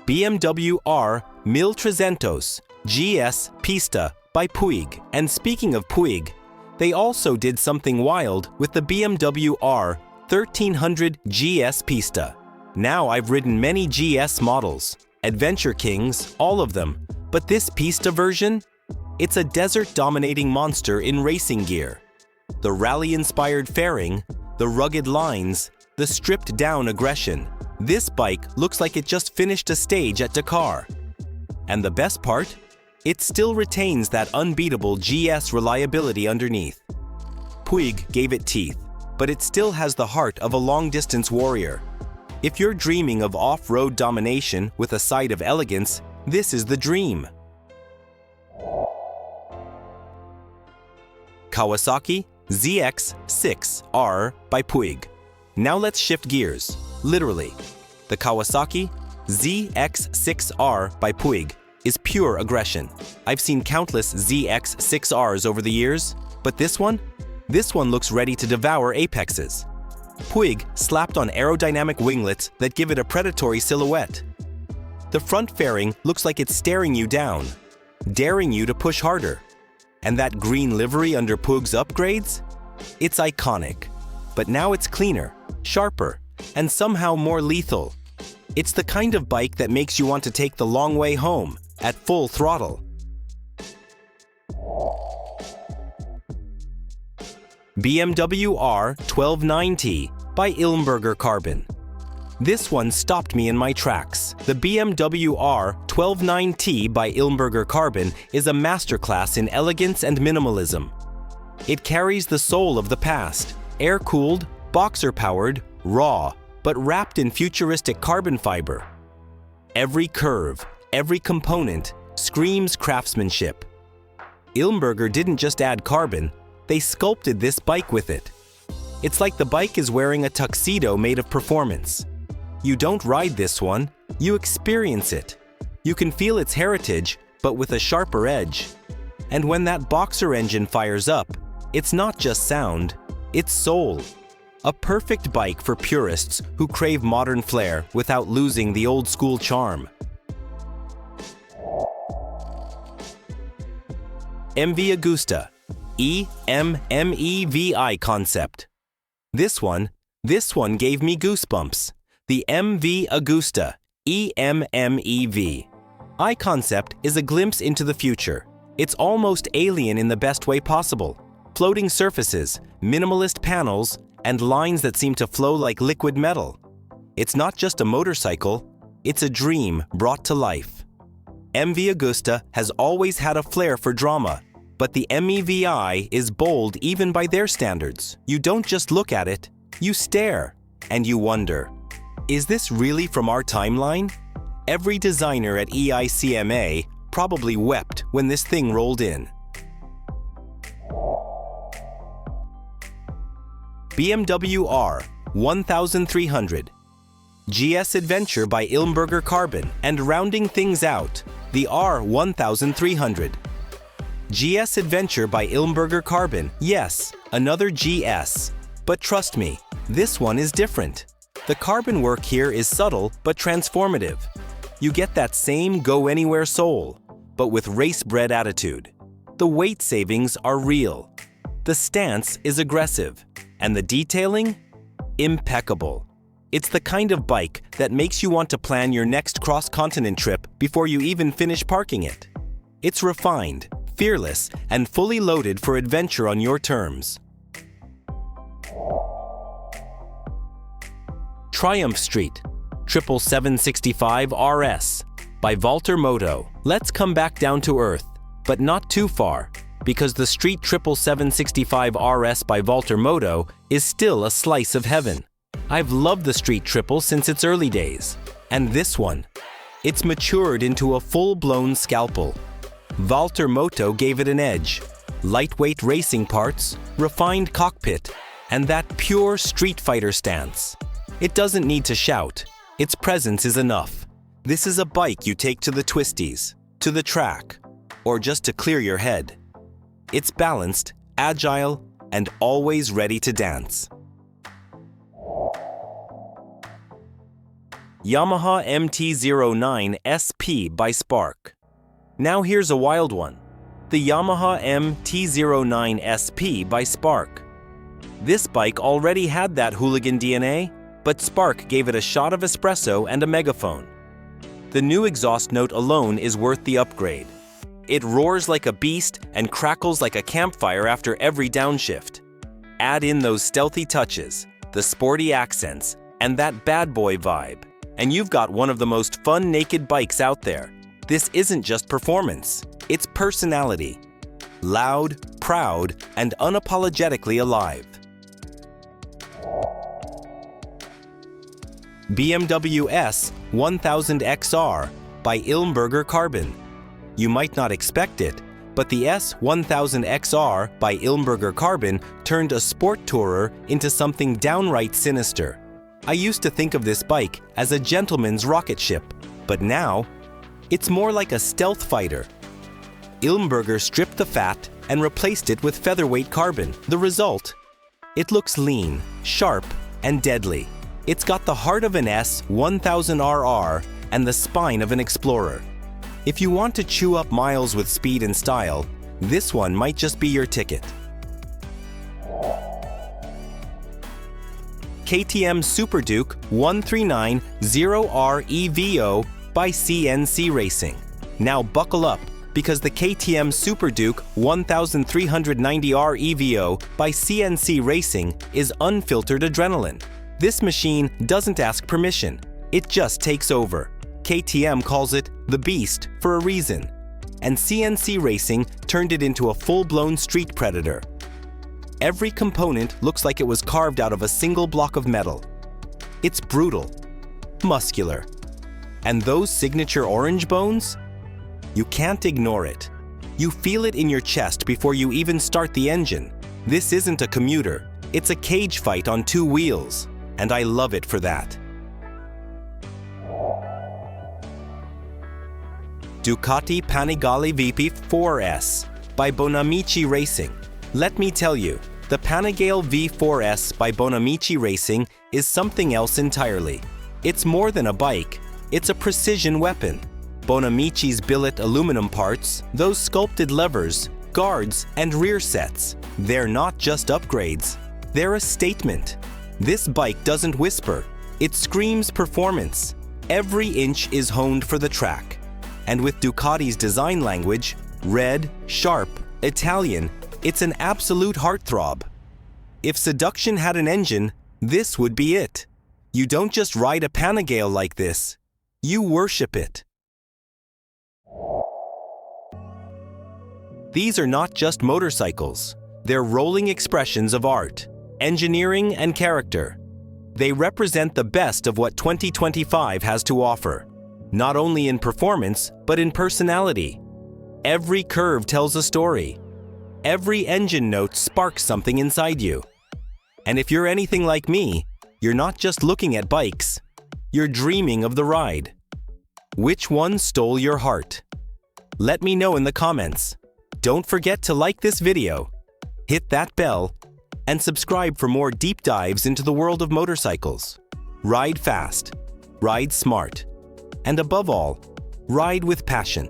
BMW R1300 GS Pista by Puig. And speaking of Puig, they also did something wild with the BMW R1300 GS Pista. Now I've ridden many GS models, Adventure Kings, all of them, but this Pista version? It's a desert-dominating monster in racing gear. The rally-inspired fairing, the rugged lines, the stripped-down aggression. This bike looks like it just finished a stage at Dakar. And the best part? It still retains that unbeatable GS reliability underneath. Puig gave it teeth, but it still has the heart of a long-distance warrior. If you're dreaming of off-road domination with a side of elegance, this is the dream. Kawasaki ZX6R by Puig. Now let's shift gears, literally. The Kawasaki ZX6R by Puig is pure aggression. I've seen countless ZX6Rs over the years, but this one looks ready to devour apexes. Puig slapped on aerodynamic winglets that give it a predatory silhouette. The front fairing looks like it's staring you down, daring you to push harder. And that green livery under Puig's upgrades? It's iconic, but now it's cleaner, sharper, and somehow more lethal. It's the kind of bike that makes you want to take the long way home at full throttle. BMW R12 NineT by Ilmberger Carbon. This one stopped me in my tracks. The BMW R12 NineT by Ilmberger Carbon is a masterclass in elegance and minimalism. It carries the soul of the past, air-cooled, boxer-powered, raw, but wrapped in futuristic carbon fiber. Every curve, every component screams craftsmanship. Ilmberger didn't just add carbon, they sculpted this bike with it. It's like the bike is wearing a tuxedo made of performance. You don't ride this one, you experience it. You can feel its heritage, but with a sharper edge. And when that boxer engine fires up, it's not just sound, it's soul. A perfect bike for purists who crave modern flair without losing the old-school charm. MV Agusta Emmevi concept. This one gave me goosebumps. The MV Agusta Emmevi concept is a glimpse into the future. It's almost alien in the best way possible. Floating surfaces, minimalist panels, and lines that seem to flow like liquid metal. It's not just a motorcycle, it's a dream brought to life. MV Agusta has always had a flair for drama, but the Emmevi is bold even by their standards. You don't just look at it, you stare, and you wonder. Is this really from our timeline? Every designer at EICMA probably wept when this thing rolled in. BMW R1300 GS Adventure by Ilmberger Carbon, and rounding things out, the R1300 GS Adventure by Ilmberger Carbon. Yes, another GS. But trust me, this one is different. The carbon work here is subtle but transformative. You get that same go-anywhere soul, but with race-bred attitude. The weight savings are real. The stance is aggressive, and the detailing? Impeccable. It's the kind of bike that makes you want to plan your next cross-continent trip before you even finish parking it. It's refined, fearless, and fully loaded for adventure on your terms. Triumph Street 77765 RS by Valter Moto. Let's come back down to earth, but not too far, because the Street 77765 RS by Valter Moto is still a slice of heaven. I've loved the Street Triple since its early days, and this one, it's matured into a full-blown scalpel. Valter Moto gave it an edge, lightweight racing parts, refined cockpit, and that pure street fighter stance. It doesn't need to shout, its presence is enough. This is a bike you take to the twisties, to the track, or just to clear your head. It's balanced, agile, and always ready to dance. Yamaha MT-09 SP by Spark. Now here's a wild one. The Yamaha MT-09 SP by Spark. This bike already had that hooligan DNA, but Spark gave it a shot of espresso and a megaphone. The new exhaust note alone is worth the upgrade. It roars like a beast and crackles like a campfire after every downshift. Add in those stealthy touches, the sporty accents, and that bad boy vibe, and you've got one of the most fun naked bikes out there. This isn't just performance, it's personality. Loud, proud, and unapologetically alive. BMW S1000XR by Ilmberger Carbon. You might not expect it, but the S1000XR by Ilmberger Carbon turned a sport tourer into something downright sinister. I used to think of this bike as a gentleman's rocket ship, but now, it's more like a stealth fighter. Ilmberger stripped the fat and replaced it with featherweight carbon. The result? It looks lean, sharp, and deadly. It's got the heart of an S1000RR and the spine of an Explorer. If you want to chew up miles with speed and style, this one might just be your ticket. KTM Superduke 1390R EVO by CNC Racing. Now buckle up, because the KTM Superduke 1390R EVO by CNC Racing is unfiltered adrenaline. This machine doesn't ask permission, it just takes over. KTM calls it the Beast for a reason, and CNC Racing turned it into a full-blown street predator. Every component looks like it was carved out of a single block of metal. It's brutal, muscular, and those signature orange bones? You can't ignore it. You feel it in your chest before you even start the engine. This isn't a commuter, it's a cage fight on two wheels, and I love it for that. Ducati Panigale V4S by Bonamici Racing. Let me tell you, the Panigale V4S by Bonamici Racing is something else entirely. It's more than a bike, it's a precision weapon. Bonamici's billet aluminum parts, those sculpted levers, guards, and rear sets, they're not just upgrades, they're a statement. This bike doesn't whisper, it screams performance. Every inch is honed for the track. And with Ducati's design language, red, sharp, Italian, it's an absolute heartthrob. If seduction had an engine, this would be it. You don't just ride a Panigale like this, you worship it. These are not just motorcycles, they're rolling expressions of art, engineering, and character. They represent the best of what 2025 has to offer, not only in performance, but in personality. Every curve tells a story. Every engine note sparks something inside you. And if you're anything like me, you're not just looking at bikes, you're dreaming of the ride. Which one stole your heart? Let me know in the comments. Don't forget to like this video, hit that bell, and subscribe for more deep dives into the world of motorcycles. Ride fast, ride smart, and above all, ride with passion.